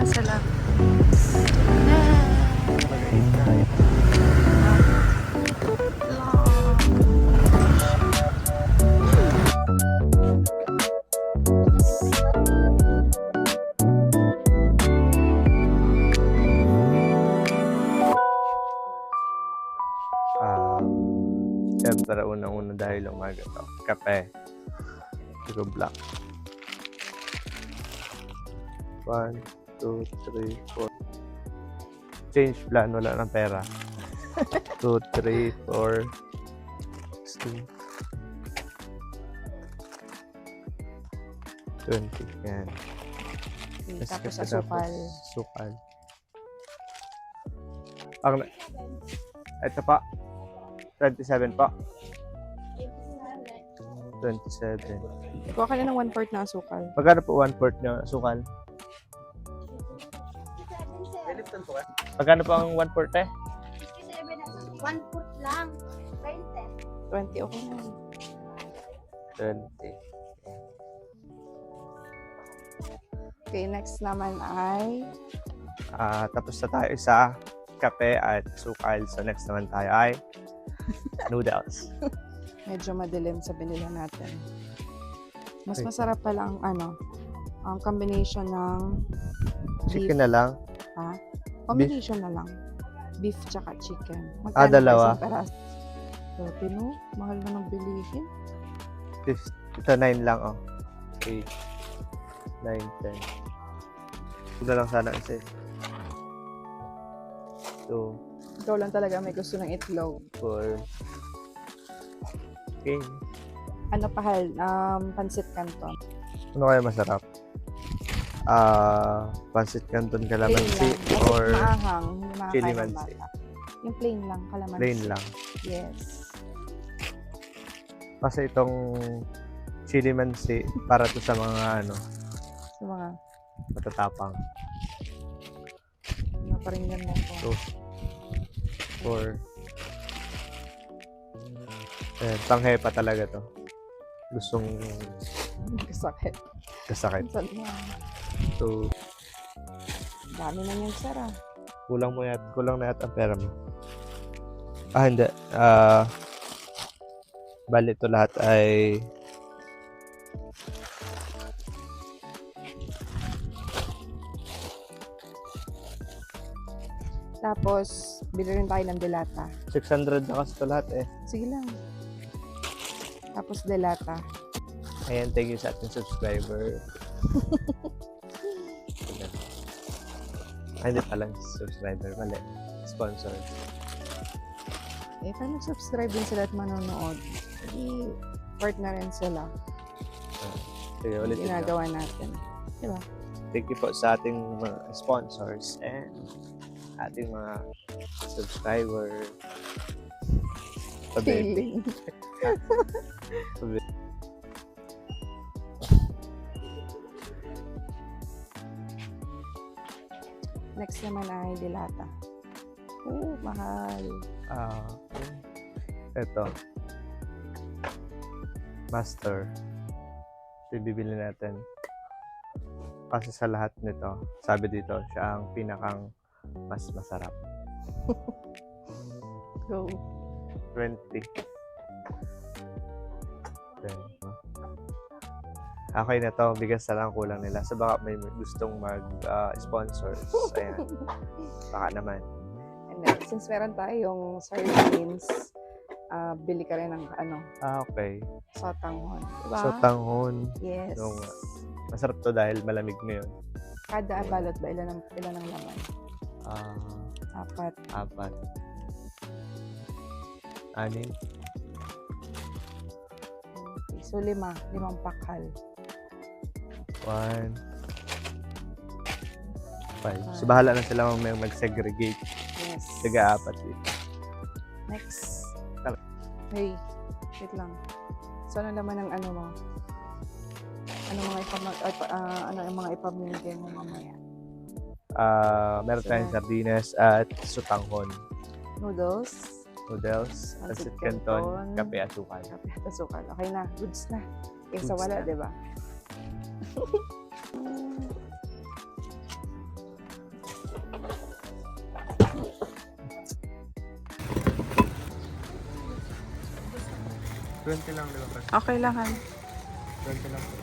na sila. Siyempre, unang-una dahil umaga to. Kape. Siguro black. 1, 2, 3, 4. Change plan. Wala ng pera. 2, 3, 4, 16, 20. Yan. Tapos asukal. Sukal. Ito pa. 27 pa. 27. Kuha ka na ng 1/4 na asukal. Magkano po 1/4 na sukal? Magkano po ang 1/4 eh? 1/4 lang. 20. 20, okay na. 20. Okay, next naman ay Tapos na tayo sa kape at sukal. So next naman tayo ay noodles. medyo madilim sa binila natin. Mas masarap pala ang combination ng Chicken na lang. Ha? Combination na lang. Beef tsaka chicken. Dalawa. Peras? 30, no? Mahal na ng bilihin. Ito 9 lang, oh. 8, 9, 10. Ito lang sana kasi. 2, Ikaw lang talaga may gusto ng itlog. 4. Okay. Ano pahal? Pansit canton. Ano kaya masarap? Pancit canton calamansi Plain lang. or Kasi maahang. Hindi chili makakain ng mansi. bata. Yung plain lang, calamansi. Plain lang. Yes. Kasi itong chili mansi para to sa mga Sa mga matatapang. naparinggan mo ko. 2, 4. Panghepa talaga to. Gustong Kasakit. kasakit. Saan mo? 2. Dami na yung sara. Kulang na yata ang pera mo. Hindi. Bali ito lahat ay Tapos, bili rin tayo ng delata. 600 na kasi ito lahat eh. Sige lang. Tapos delata. Ayan, thank you sa ating subscriber. Hindi palang subscriber, mali. Sponsor. Paano subscribe din sila at manonood? Hindi, partner rin sila. Sige, Yung ulitin na. ginagawa natin. Diba? Thank you po sa ating mga sponsors and ating mga subscriber. Feeling. Next naman ay delata. Mahal. Ito. Master. Ito yung bibili natin. Kasi sa lahat nito, sabi dito, siya ang pinakang mas masarap. Go. 20. Okay na to, bigas na lang kulang nila. So baka may gustong mag-sponsor. Ayan. Baka naman. And then, since meron tayong sardines, bili ka rin ng Okay. sotanghon. Diba? So tanghon. Yes. No, masarap to dahil malamig ngayon. Kada balot ba? Ilan ang laman? 4. 4. 6. Okay, so 5. 5 pakal. 1. 5. So bahala na sila mag-segregate. Yes. Taga-4 dito. Next. Hey, wait lang. So, ano naman ang mo? Ano yung mga ipamimigay mo mamaya? Meron tayong sardinas at sutanghon. Noodles, Pancit canton, kape at sukal. kape at asukal. Okay na, goods na. Kaysa Goods wala, na. di ba? 20 lang, di ba? Okay lang, han. 20 lang po.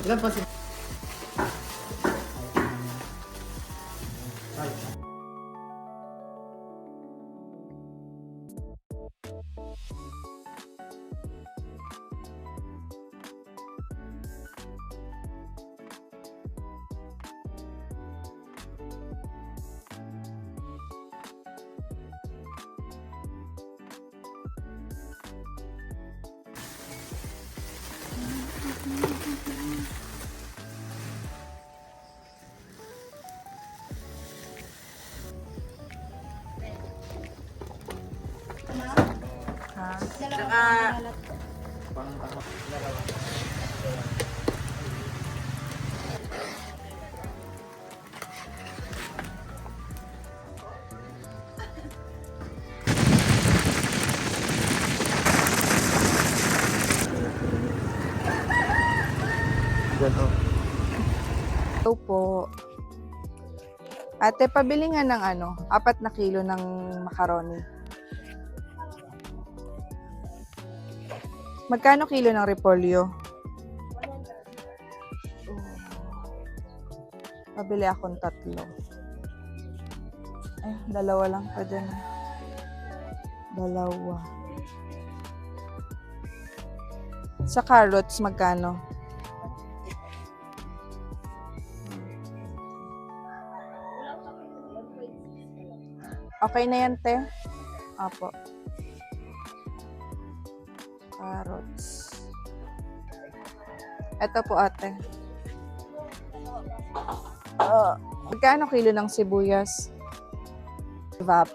Ilan pa si... Ha? Tsaka, Yan o. Ito po. Ate, pabili nga ng 4 na kilo ng macaroni. Magkano kilo ng repolyo? Pabili akong 3. Ay, 2 lang pa dyan. 2. Sa carrots, magkano? Okay na yan, te? Apo. Carrots. Ito po, ate. Magkano kilo ng sibuyas? Vap.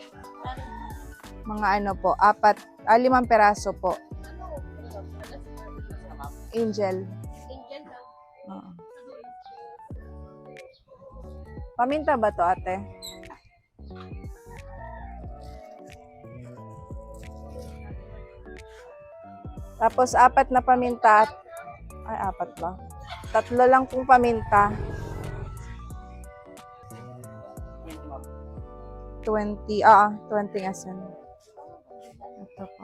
Mga po, 5 peraso po. Angel. Oo. Paminta ba to, ate? Tapos 4 na paminta. Ay, 4 ba? 3 lang pong paminta. 20 asin. Ito po.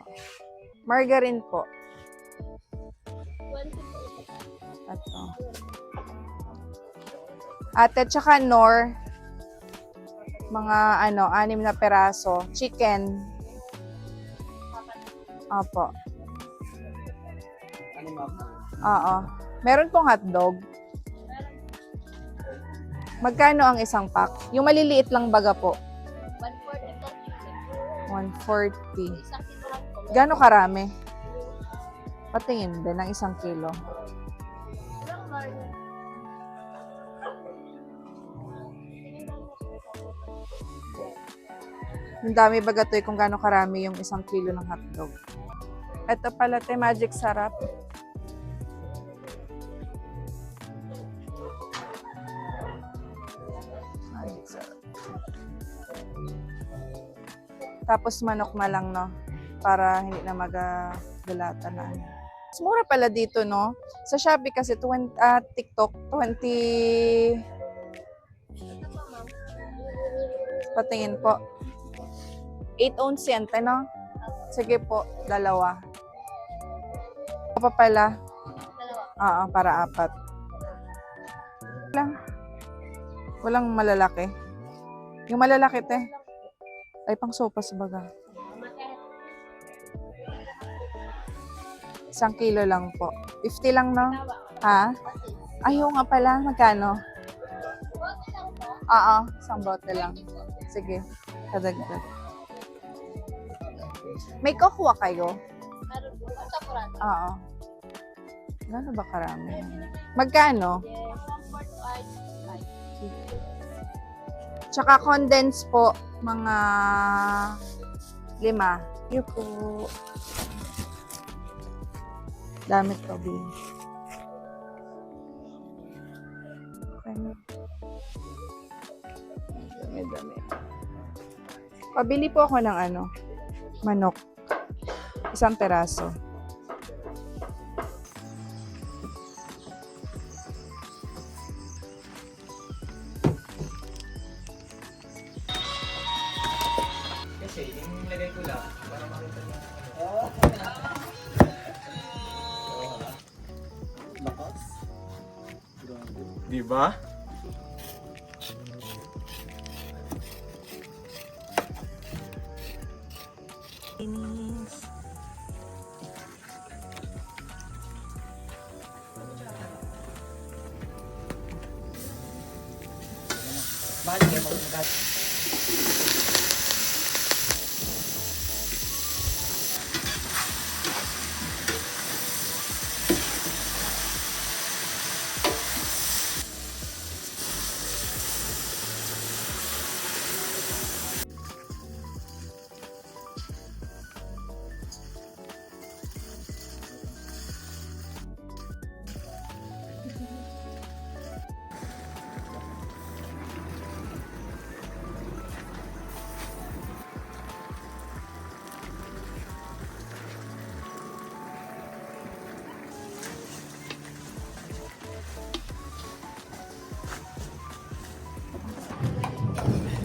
Margarine po. Ito. Ate, tsaka Nor. Mga 6 na peraso. Chicken. Opo. Oo. Meron pong hotdog. Magkano ang isang pack? Yung maliliit lang baga po. 140. Gano'ng karami? Patingin din ng 1 kilo. Ang dami baga to kung gano'ng karami yung 1 kilo ng hotdog. Ito pala, te, Magic Sarap. Magic Sarap. Tapos manok na lang, no? Para hindi na magagulatan na. Mas mura pala dito, no? Sa Shopee kasi, TikTok, 20... Patingin po. 8 ounce yan, te, no? Sige po, 2. Pa pala. Oo, para 4. Walang malalaki. Yung malalaki, te. Ay, pang sopas baga. 1 kilo lang po. 50 lang, no? Ha? Ayaw nga pala. Magkano? Oo, isang bote lang. Sige, kadagdag. May kukuha kayo? Meron po. Basta po rin. Oo. Gano'n ba karami? Magkano? One-fourth ay Tsaka condense po, mga 5. Yun po. Dami to, B. Okay na. Dami. Pabili po ako ng manok. 1 peraso. Kasi yung nilagay ko lang, para makita niyo. Lakas. Grabe. Di ba? Bakit kayo mag-mag